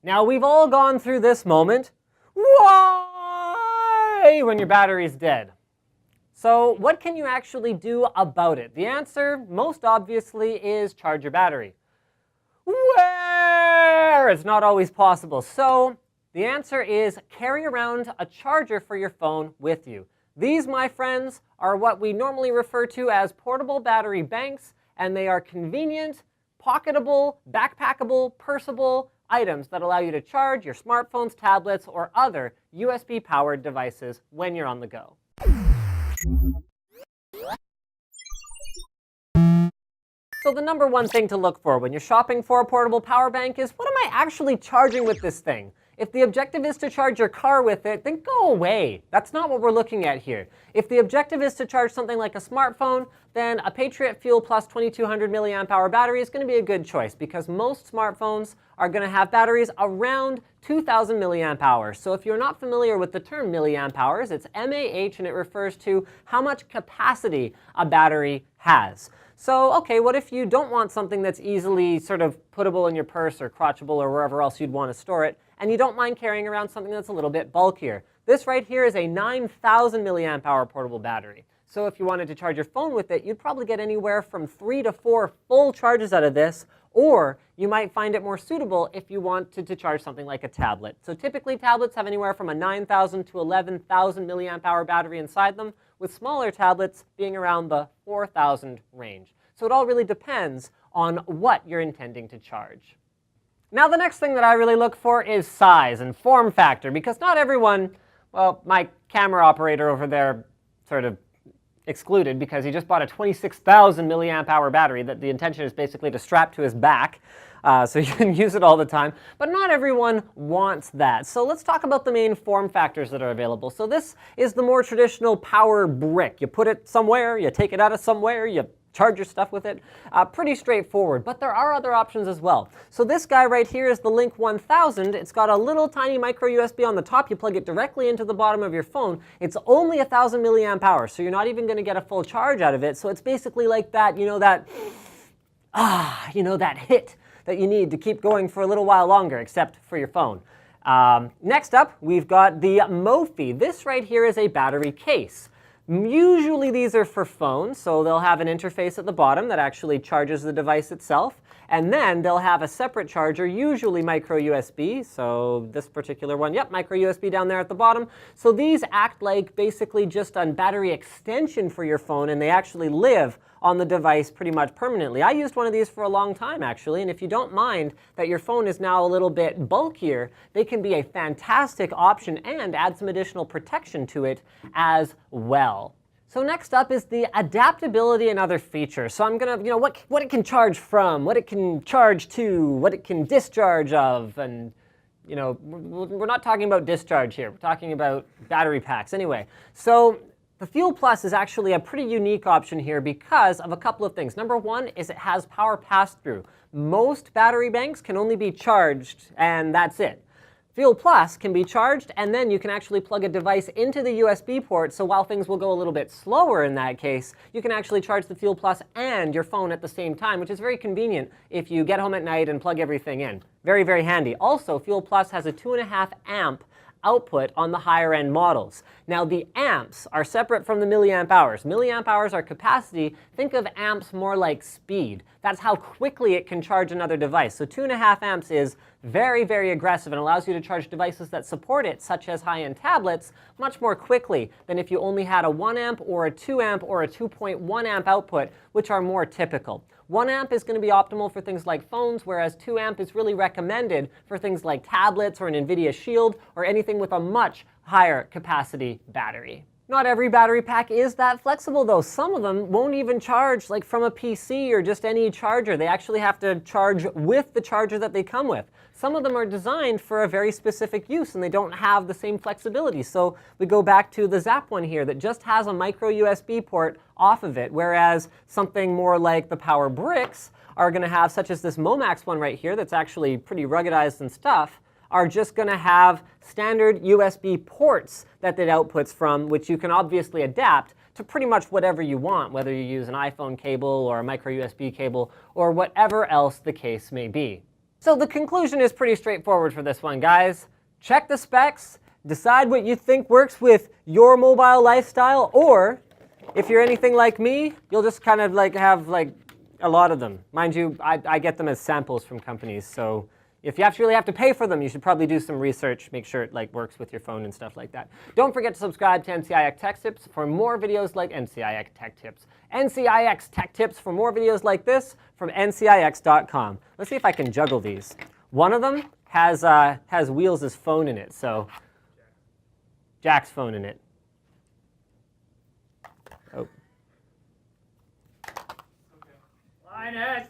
Now, we've all gone through this moment. Why? When your battery's dead. So what can you actually do about it? The answer, most obviously, is charge your battery. Where? It's not always possible. So the answer is carry around a charger for your phone with you. These, my friends, are what we normally refer to as portable battery banks, and they are convenient, pocketable, backpackable, purseable items that allow you to charge your smartphones, tablets, or other USB-powered devices when you're on the go. So the number one thing to look for when you're shopping for a portable power bank is, what am I actually charging with this thing? If the objective is to charge your car with it, then go away. That's not what we're looking at here. If the objective is to charge something like a smartphone, then a Patriot Fuel Plus 2200 milliamp hour battery is going to be a good choice, because most smartphones are going to have batteries around 2000 milliamp hours. So if you're not familiar with the term milliamp hours, it's MAH, and it refers to how much capacity a battery has. So, okay, what if you don't want something that's easily sort of puttable in your purse or crotchable or wherever else you'd want to store it, and you don't mind carrying around something that's a little bit bulkier? This right here is a 9000 milliamp hour portable battery. So if you wanted to charge your phone with it, you'd probably get anywhere from 3 to 4 full charges out of this, or you might find it more suitable if you wanted to charge something like a tablet. So typically tablets have anywhere from a 9000 to 11,000 milliamp hour battery inside them, with smaller tablets being around the 4,000 range. So it all really depends on what you're intending to charge. Now the next thing that I really look for is size and form factor, because not everyone, well, my camera operator over there sort of excluded because he just bought a 26,000 milliamp hour battery that the intention is basically to strap to his back so you can use it all the time. But not everyone wants that. So let's talk about the main form factors that are available. So this is the more traditional power brick. You put it somewhere, you take it out of somewhere, you charge your stuff with it. Pretty straightforward, but there are other options as well. So this guy right here is the Link 1000. It's got a little tiny micro USB on the top. You plug it directly into the bottom of your phone. It's only 1000 milliamp hours, so you're not even going to get a full charge out of it. So it's basically like that, that hit that you need to keep going for a little while longer, except for your phone. Next up, we've got the Mophie. This right here is a battery case. Usually these are for phones, so they'll have an interface at the bottom that actually charges the device itself, and then they'll have a separate charger, usually micro USB. So this particular one, yep, micro USB down there at the bottom. So these act like basically just a battery extension for your phone, and they actually live on the device pretty much permanently. I used one of these for a long time, actually, and if you don't mind that your phone is now a little bit bulkier, they can be a fantastic option and add some additional protection to it as well. So next up is the adaptability and other features. So I'm gonna, what it can charge from, what it can charge to, what it can discharge of, and we're not talking about discharge here. We're talking about battery packs. Anyway, so the Fuel Plus is actually a pretty unique option here because of a couple of things. Number one is it has power pass-through. Most battery banks can only be charged, and that's it. Fuel Plus can be charged, and then you can actually plug a device into the USB port, so while things will go a little bit slower in that case, you can actually charge the Fuel Plus and your phone at the same time, which is very convenient if you get home at night and plug everything in. Very, very handy. Also, Fuel Plus has a 2.5 amp output on the higher end models. Now the amps are separate from the milliamp hours. Milliamp hours are capacity. Think of amps more like speed. That's how quickly it can charge another device. So 2.5 amps is very, very aggressive and allows you to charge devices that support it, such as high-end tablets, much more quickly than if you only had a 1 amp or a 2 amp or a 2.1 amp output, which are more typical. 1 amp is going to be optimal for things like phones, whereas 2 amp is really recommended for things like tablets or an NVIDIA Shield or anything with a much higher capacity battery. Not every battery pack is that flexible though. Some of them won't even charge like from a PC or just any charger. They actually have to charge with the charger that they come with. Some of them are designed for a very specific use and they don't have the same flexibility. So we go back to the Zap one here that just has a micro USB port off of it, whereas something more like the Power Bricks are going to have, such as this Momax one right here that's actually pretty ruggedized and stuff, are just going to have standard USB ports that it outputs from, which you can obviously adapt to pretty much whatever you want, whether you use an iPhone cable or a micro USB cable or whatever else the case may be. So the conclusion is pretty straightforward for this one, guys. Check the specs, decide what you think works with your mobile lifestyle, or if you're anything like me, you'll just kind of like have like a lot of them. Mind you, I get them as samples from companies, so if you really have to pay for them, you should probably do some research, make sure it like works with your phone and stuff like that. Don't forget to subscribe to NCIX Tech Tips for more videos like NCIX Tech Tips. NCIX Tech Tips for more videos like this from SyberPlace.com. Let's see if I can juggle these. One of them has Wheels' phone in it, so Jack's phone in it. Oh. Linus!